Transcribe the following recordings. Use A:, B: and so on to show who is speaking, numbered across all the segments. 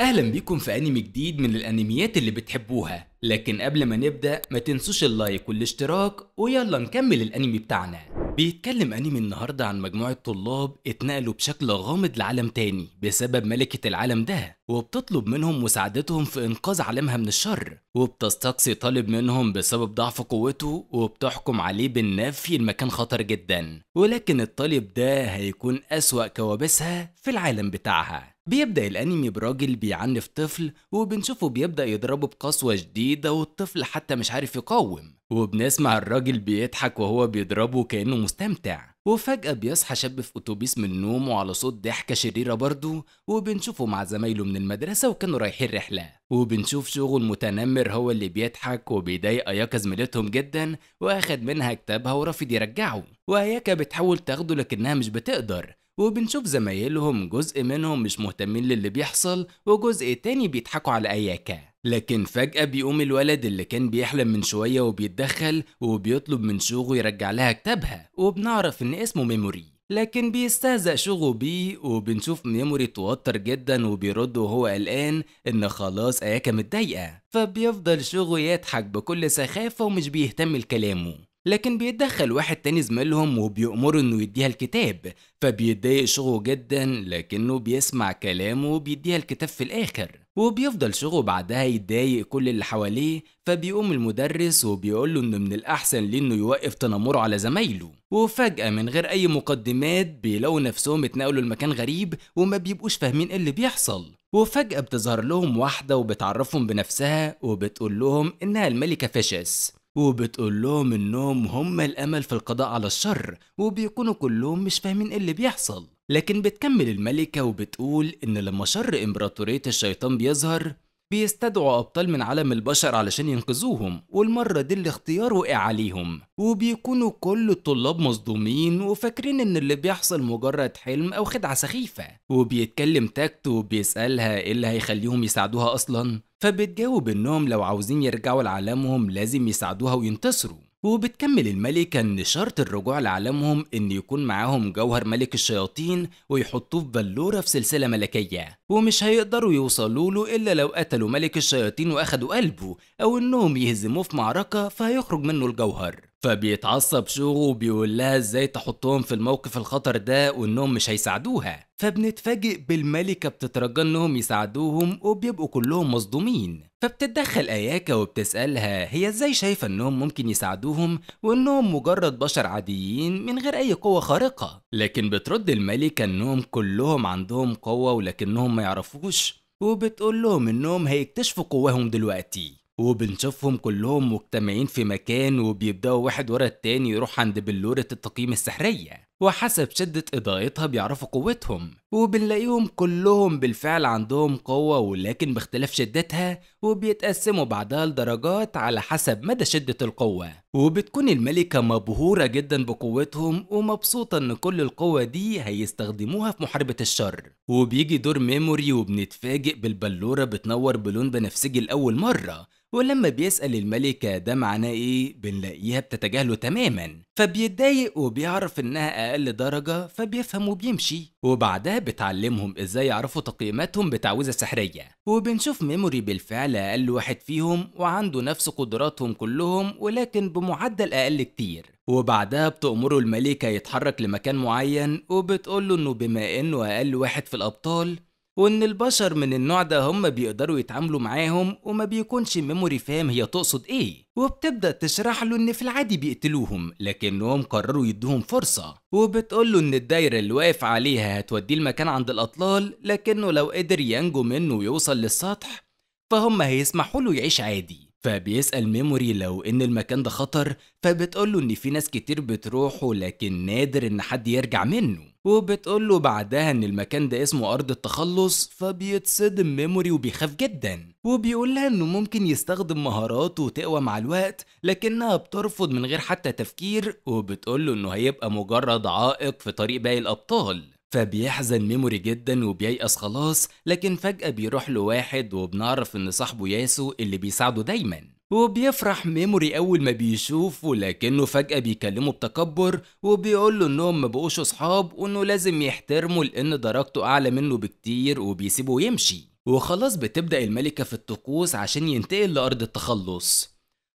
A: اهلا بيكم في انمي جديد من الانميات اللي بتحبوها. لكن قبل ما نبدأ ما تنسوش اللايك والاشتراك ويلا نكمل الانمي بتاعنا. بيتكلم انمي النهاردة عن مجموعة طلاب اتنقلوا بشكل غامض لعالم تاني بسبب ملكة العالم ده، وبتطلب منهم مساعدتهم في انقاذ عالمها من الشر، وبتستقصي طالب منهم بسبب ضعف قوته وبتحكم عليه بالنفي المكان خطر جدا، ولكن الطالب ده هيكون اسوأ كوابيسها في العالم بتاعها. بيبدأ الأنمي براجل بيعنف طفل وبنشوفه بيبدأ يضربه بقسوة شديدة والطفل حتى مش عارف يقاوم، وبنسمع الراجل بيضحك وهو بيضربه كأنه مستمتع. وفجأة بيصحى شاب في أتوبيس من نومه على صوت ضحكة شريرة برضه، وبنشوفه مع زمايله من المدرسة وكانوا رايحين رحلة، وبنشوف شغل متنمر هو اللي بيضحك وبيضايق أياكا زميلتهم جدا، واخد منها كتابها ورافض يرجعه، وأياكا بتحاول تاخده لكنها مش بتقدر. وبنشوف زمايلهم جزء منهم مش مهتمين للي بيحصل وجزء تاني بيضحكوا على أياكا. لكن فجأة بيقوم الولد اللي كان بيحلم من شوية وبيتدخل وبيطلب من شوغو يرجع لها كتابها، وبنعرف ان اسمه ميموري، لكن بيستهزأ شوغو بيه، وبنشوف ميموري توتر جدا وبيرد وهو قلقان ان خلاص اياكا متضايقة، فبيفضل شوغو يضحك بكل سخافة ومش بيهتم لكلامه. لكن بيتدخل واحد تاني زميلهم وبيأمره انه يديها الكتاب، فبيتضايق شغو جدا لكنه بيسمع كلامه وبيديها الكتاب في الاخر. وبيفضل شغو بعدها يضايق كل اللي حواليه، فبيقوم المدرس وبيقوله انه من الاحسن ليه انه يوقف تنمره على زمايله. وفجأة من غير اي مقدمات بيلاقوا نفسهم اتنقلوا لمكان غريب وما بيبقوش فاهمين ايه اللي بيحصل. وفجأة بتظهر لهم واحدة وبتعرفهم بنفسها وبتقول لهم انها الملكة فيشس، وبتقول لهم انهم هم الامل في القضاء على الشر، وبيكونوا كلهم مش فاهمين ايه اللي بيحصل. لكن بتكمل الملكة وبتقول ان لما شر امبراطورية الشيطان بيظهر بيستدعوا ابطال من عالم البشر علشان ينقذوهم، والمرة دي الاختيار وقع عليهم، وبيكونوا كل الطلاب مصدومين وفاكرين ان اللي بيحصل مجرد حلم او خدعة سخيفة. وبيتكلم تاكتو وبيسألها ايه اللي هيخليهم يساعدوها اصلا، فبتجاوب انهم لو عاوزين يرجعوا لعالمهم لازم يساعدوها وينتصروا. وبتكمل الملكة ان شرط الرجوع لعالمهم ان يكون معاهم جوهر ملك الشياطين ويحطوه في بلورة في سلسلة ملكية، ومش هيقدروا يوصلوا له الا لو قتلوا ملك الشياطين واخدوا قلبه، او انهم يهزموه في معركة فهيخرج منه الجوهر. فبيتعصب شوغو وبيقول لها ازاي تحطهم في الموقف الخطر ده وانهم مش هيساعدوها، فبنتفاجئ بالملكة بتترجى انهم يساعدوهم وبيبقوا كلهم مصدومين. فبتتدخل اياكا وبتسألها هي ازاي شايفة انهم ممكن يساعدوهم وانهم مجرد بشر عاديين من غير اي قوة خارقة، لكن بترد الملكة انهم كلهم عندهم قوة ولكنهم ما يعرفوش، وبتقول لهم انهم هيكتشفوا قواهم دلوقتي. وبنشوفهم كلهم مجتمعين في مكان وبيبدأوا واحد ورا التاني يروح عند بلورة التقييم السحرية، وحسب شدة إضاءتها بيعرفوا قوتهم، وبنلاقيهم كلهم بالفعل عندهم قوة ولكن باختلاف شدتها، وبيتقسموا بعدها لدرجات على حسب مدى شدة القوة. وبتكون الملكة مبهورة جدا بقوتهم ومبسوطة ان كل القوة دي هيستخدموها في محاربة الشر. وبيجي دور ميموري وبنتفاجئ بالبلورة بتنور بلون بنفسجي لأول مرة، ولما بيسأل الملكة ده معناه ايه بنلاقيها بتتجاهله تماما، فبيتضايق وبيعرف انها اقل درجة فبيفهم وبيمشي. وبعدها بتعلمهم ازاي يعرفوا تقييماتهم بتعويذة سحرية، وبنشوف ميموري بالفعل اقل واحد فيهم وعنده نفس قدراتهم كلهم ولكن بمعدل اقل كتير. وبعدها بتأمره الملكة يتحرك لمكان معين وبتقوله انه بما انه اقل واحد في الابطال وان البشر من النوع ده هم بيقدروا يتعاملوا معاهم وما بيكونش ميموري فاهم هي تقصد ايه، وبتبدأ تشرح له ان في العادي بيقتلوهم لكنهم قرروا يدوهم فرصة، وبتقول له ان الدايرة اللي واقف عليها هتوديه المكان عند الاطلال لكنه لو قدر ينجو منه ويوصل للسطح فهم هيسمحوا له يعيش عادي. فبيسأل ميموري لو ان المكان ده خطر، فبتقوله ان في ناس كتير بتروحه لكن نادر ان حد يرجع منه، وبتقوله بعدها ان المكان ده اسمه ارض التخلص، فبيتصدم ميموري وبيخاف جدا، وبيقولها انه ممكن يستخدم مهاراته وتقوى مع الوقت لكنها بترفض من غير حتى تفكير، وبتقوله انه هيبقى مجرد عائق في طريق باقي الابطال. فبيحزن ميموري جدا وبييأس خلاص، لكن فجأة بيروح له واحد وبنعرف ان صاحبه ياسو اللي بيساعده دايما، وبيفرح ميموري اول ما بيشوفه لكنه فجأة بيكلمه بتكبر وبيقول له انهم ما بقوش اصحاب وانه لازم يحترمه لان درجته اعلى منه بكتير وبيسيبه يمشي. وخلاص بتبدأ الملكة في الطقوس عشان ينتقل لأرض التخلص،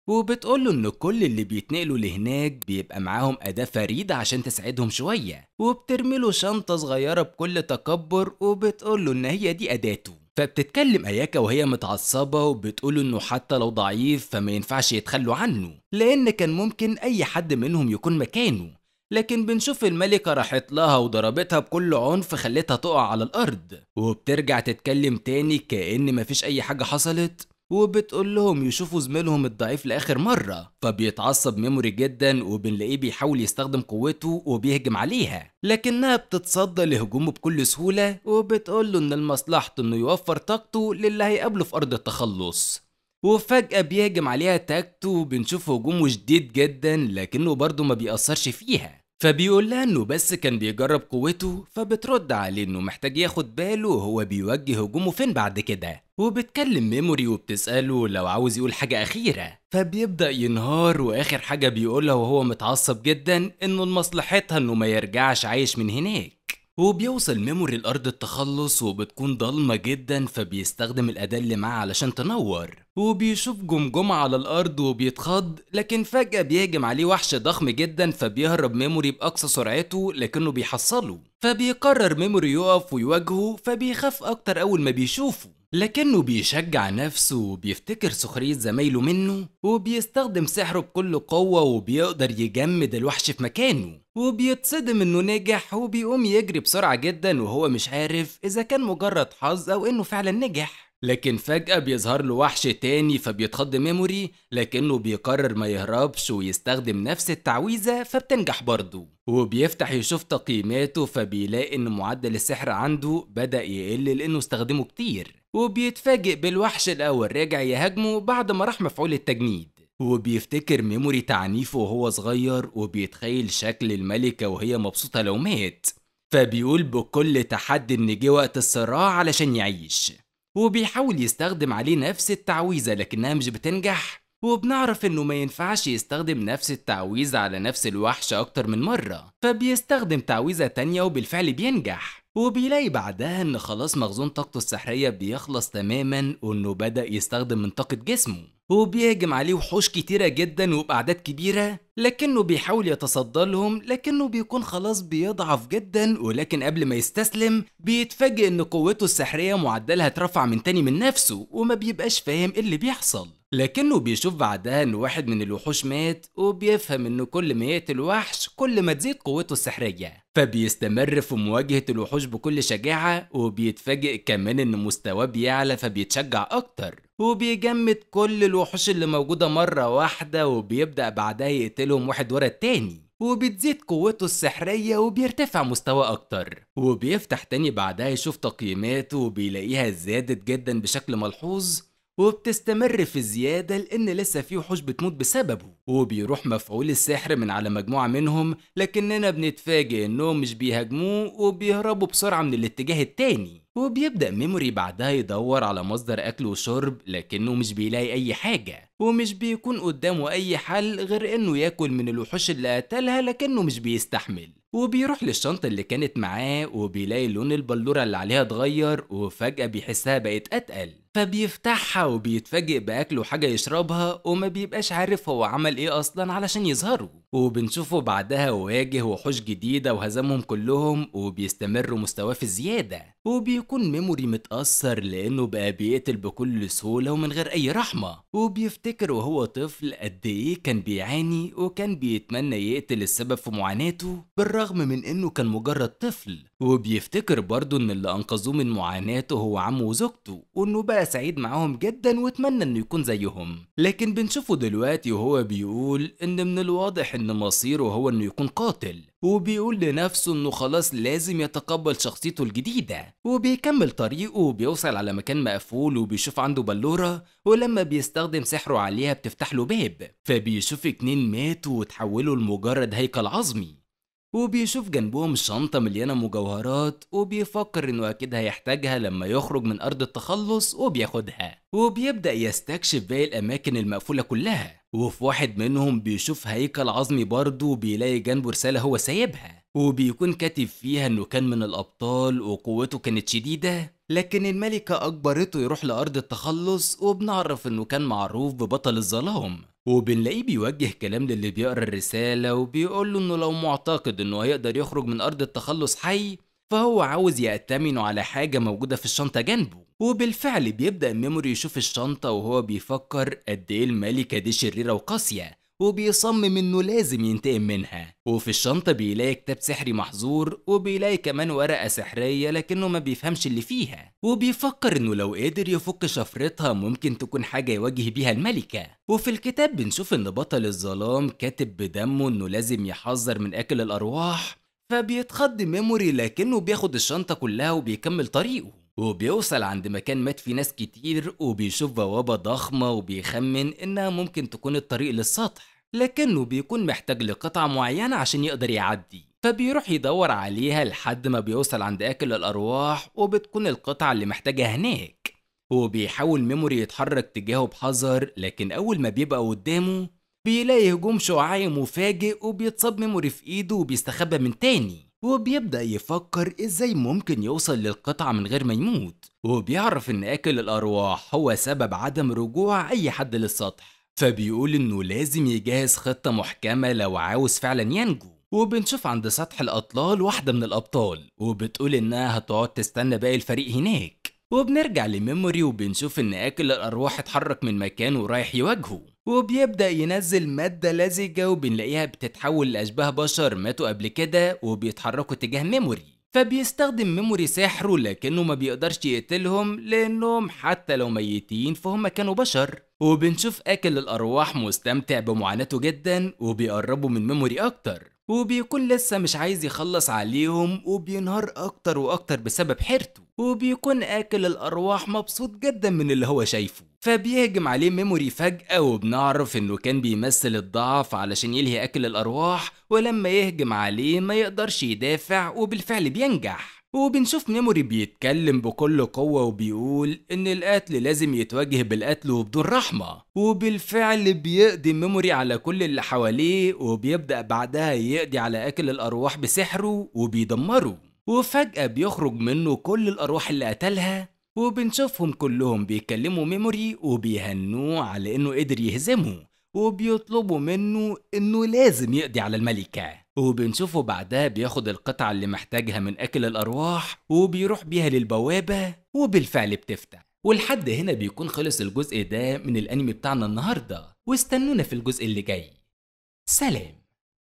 A: وبتقوله إن كل اللي بيتنقلوا لهناك بيبقى معاهم أداة فريدة عشان تساعدهم شوية، وبترميله شنطة صغيرة بكل تكبر وبتقوله إن هي دي أداته. فبتتكلم أياكا وهي متعصبة وبتقوله إنه حتى لو ضعيف فما ينفعش يتخلوا عنه، لأن كان ممكن أي حد منهم يكون مكانه. لكن بنشوف الملكة راحت لها وضربتها بكل عنف خلتها تقع على الأرض، وبترجع تتكلم تاني كأن مفيش أي حاجة حصلت، وبتقول لهم يشوفوا زميلهم الضعيف لآخر مرة. فبيتعصب ميموري جدا وبنلاقيه بيحاول يستخدم قوته وبيهجم عليها، لكنها بتتصدى لهجومه بكل سهولة وبتقول له إن لمصلحته إنه يوفر طاقته للي هيقابله في أرض التخلص. وفجأة بيهجم عليها تاكتو وبنشوف هجومه شديد جدا لكنه برضه ما بيأثرش فيها، فبيقول لها انه بس كان بيجرب قوته. فبترد عليه انه محتاج ياخد باله هو بيوجه هجومه فين بعد كده، وبتكلم ميموري وبتسأله لو عاوز يقول حاجة أخيرة، فبيبدأ ينهار واخر حاجة بيقولها وهو متعصب جدا انه لمصلحتها انه ما يرجعش عايش من هناك. وبيوصل ميموري لأرض التخلص وبتكون ضلمة جدا، فبيستخدم الأداة اللي معاه علشان تنور، وبيشوف جمجمة على الأرض وبيتخض. لكن فجأة بيهجم عليه وحش ضخم جدا، فبيهرب ميموري بأقصى سرعته لكنه بيحصله. فبيقرر ميموري يقف ويواجهه، فبيخاف أكتر أول ما بيشوفه، لكنه بيشجع نفسه وبيفتكر سخرية زمايله منه، وبيستخدم سحره بكل قوة وبيقدر يجمد الوحش في مكانه. وبيتصدم انه نجح وبيقوم يجري بسرعة جدا وهو مش عارف اذا كان مجرد حظ او انه فعلا نجح. لكن فجأة بيظهر له وحش تاني فبيتخض ميموري، لكنه بيقرر ما يهربش ويستخدم نفس التعويذة فبتنجح برضه. وبيفتح يشوف تقييماته فبيلاقي ان معدل السحر عنده بدأ يقل لانه استخدمه كتير، وبيتفاجئ بالوحش الاول راجع يهاجمه بعد ما راح مفعول التجنيد. وبيفتكر ميموري تعنيفه وهو صغير وبيتخيل شكل الملكة وهي مبسوطة لو مات، فبيقول بكل تحدي ان جه وقت الصراع علشان يعيش. وبيحاول يستخدم عليه نفس التعويذة لكنها مش بتنجح، وبنعرف انه ما ينفعش يستخدم نفس التعويذة على نفس الوحش اكتر من مرة، فبيستخدم تعويذة تانية وبالفعل بينجح. وبيلاقي بعدها ان خلاص مخزون طاقته السحرية بيخلص تماما وانه بدأ يستخدم من طاقة جسمه، وبيهجم عليه وحوش كتيرة جدا وبأعداد كبيرة، لكنه بيحاول يتصدى لهم لكنه بيكون خلاص بيضعف جدا. ولكن قبل ما يستسلم بيتفاجئ ان قوته السحرية معدلها اترفع من تاني من نفسه وما بيبقاش فاهم ايه اللي بيحصل. لكنه بيشوف بعدها ان واحد من الوحوش مات، وبيفهم انه كل ما يقتل وحش كل ما تزيد قوته السحرية، فبيستمر في مواجهة الوحوش بكل شجاعة. وبيتفاجئ كمان ان مستواه بيعلى فبيتشجع اكتر، وبيجمد كل الوحوش اللي موجودة مرة واحدة، وبيبدأ بعدها يقتلهم واحد ورا التاني، وبتزيد قوته السحرية وبيرتفع مستواه أكتر. وبيفتح تاني بعدها يشوف تقييماته وبيلاقيها زادت جدا بشكل ملحوظ، وبتستمر في الزيادة لأن لسه في وحوش بتموت بسببه. وبيروح مفعول السحر من على مجموعة منهم، لكننا بنتفاجئ إنهم مش بيهاجموه وبيهربوا بسرعة من الاتجاه التاني. وبيبدأ ميموري بعدها يدور على مصدر أكل وشرب لكنه مش بيلاقي أي حاجة، ومش بيكون قدامه أي حل غير إنه ياكل من الوحوش اللي قتلها لكنه مش بيستحمل. وبيروح للشنطة اللي كانت معاه وبيلاقي لون البلورة اللي عليها اتغير، وفجأة بيحسها بقت أتقل، فبيفتحها وبيتفاجئ بأكل وحاجة يشربها وما بيبقاش عارف هو عمل إيه أصلا علشان يظهروا. وبنشوفه بعدها واجه وحوش جديدة وهزمهم كلهم، وبيستمر مستواه في الزيادة. وبيكون ميموري متأثر لأنه بقى بيقتل بكل سهولة ومن غير أي رحمة، وبيفتكر وهو طفل قد إيه كان بيعاني وكان بيتمنى يقتل السبب في معاناته بالرغم من إنه كان مجرد طفل. وبيفتكر برضه إن اللي أنقذوه من معاناته هو عمه وزوجته، وإنه بقى سعيد معاهم جدا واتمنى إنه يكون زيهم. لكن بنشوفه دلوقتي وهو بيقول إن من الواضح إن مصيره هو إنه يكون قاتل، وبيقول لنفسه إنه خلاص لازم يتقبل شخصيته الجديدة. وبيكمل طريقه وبيوصل على مكان مقفول وبيشوف عنده بلورة، ولما بيستخدم سحره عليها بتفتح له باب، فبيشوف 2 ماتوا وتحولوا لمجرد هيكل عظمي. وبيشوف جنبهم شنطة مليانة مجوهرات، وبيفكر انه اكيد هيحتاجها لما يخرج من ارض التخلص، وبياخدها. وبيبدأ يستكشف باقي الاماكن المقفولة كلها، وفي واحد منهم بيشوف هيكل عظمي برضه وبيلاقي جنبه رسالة هو سايبها، وبيكون كاتب فيها انه كان من الابطال وقوته كانت شديدة، لكن الملكة اجبرته يروح لارض التخلص، وبنعرف انه كان معروف ببطل الظلام. وبنلاقيه بيوجه كلام للي بيقرا الرسالة وبيقول له انه لو معتقد انه هيقدر يخرج من ارض التخلص حي، فهو عاوز يأتمنه على حاجة موجودة في الشنطة جنبه. وبالفعل بيبدأ ميموري يشوف الشنطة وهو بيفكر قد ايه الملكة دي شريرة وقاسية، وبيصمم انه لازم ينتقم منها. وفي الشنطة بيلاقي كتاب سحري محظور، وبيلاقي كمان ورقة سحرية لكنه ما بيفهمش اللي فيها، وبيفكر انه لو قدر يفك شفرتها ممكن تكون حاجة يواجه بيها الملكة. وفي الكتاب بنشوف ان بطل الظلام كاتب بدمه انه لازم يحذر من اكل الارواح، فبيتخض ميموري لكنه بياخد الشنطة كلها وبيكمل طريقه. وبيوصل عند مكان مات فيه ناس كتير، وبيشوف بوابة ضخمة وبيخمن إنها ممكن تكون الطريق للسطح، لكنه بيكون محتاج لقطعة معينة عشان يقدر يعدي، فبيروح يدور عليها لحد ما بيوصل عند آكل الأرواح، وبتكون القطعة اللي محتاجها هناك. وبيحاول ميموري يتحرك تجاهه بحذر، لكن أول ما بيبقى قدامه بيلاقي هجوم شعاعي مفاجئ، وبيتصاب ميموري في ايده وبيستخبى من تاني. وبيبدأ يفكر ازاي ممكن يوصل للقطعة من غير ما يموت، وبيعرف ان اكل الارواح هو سبب عدم رجوع اي حد للسطح، فبيقول انه لازم يجهز خطة محكمة لو عاوز فعلا ينجو. وبنشوف عند سطح الاطلال واحدة من الابطال، وبتقول انها هتقعد تستنى باقي الفريق هناك. وبنرجع لميموري وبنشوف ان اكل الارواح اتحرك من مكانه ورايح يواجهه، وبيبدأ ينزل مادة لزجة وبنلاقيها بتتحول لأشباه بشر ماتوا قبل كده وبيتحركوا تجاه ميموري. فبيستخدم ميموري سحره لكنه ما بيقدرش يقتلهم لأنهم حتى لو ميتين فهم كانوا بشر. وبنشوف آكل الأرواح مستمتع بمعاناته جدا وبيقربوا من ميموري أكتر، وبيكون لسه مش عايز يخلص عليهم وبينهار أكتر وأكتر بسبب حيرته. وبيكون آكل الأرواح مبسوط جدا من اللي هو شايفه، فبيهجم عليه ميموري فجأة، وبنعرف إنه كان بيمثل الضعف علشان يلهي أكل الأرواح، ولما يهجم عليه ما يقدرش يدافع وبالفعل بينجح. وبنشوف ميموري بيتكلم بكل قوة وبيقول إن القتل لازم يتواجه بالقتل وبدون رحمة، وبالفعل بيقضي ميموري على كل اللي حواليه، وبيبدأ بعدها يقضي على أكل الأرواح بسحره وبيدمره. وفجأة بيخرج منه كل الأرواح اللي قتلها، وبنشوفهم كلهم بيكلموا ميموري وبيهنوه على إنه قدر يهزمه، وبيطلبوا منه إنه لازم يقضي على الملكة. وبنشوفه بعدها بياخد القطعة اللي محتاجها من أكل الأرواح وبيروح بيها للبوابة، وبالفعل بتفتح. ولحد هنا بيكون خلص الجزء ده من الأنمي بتاعنا النهاردة، واستنونا في الجزء اللي جاي. سلام.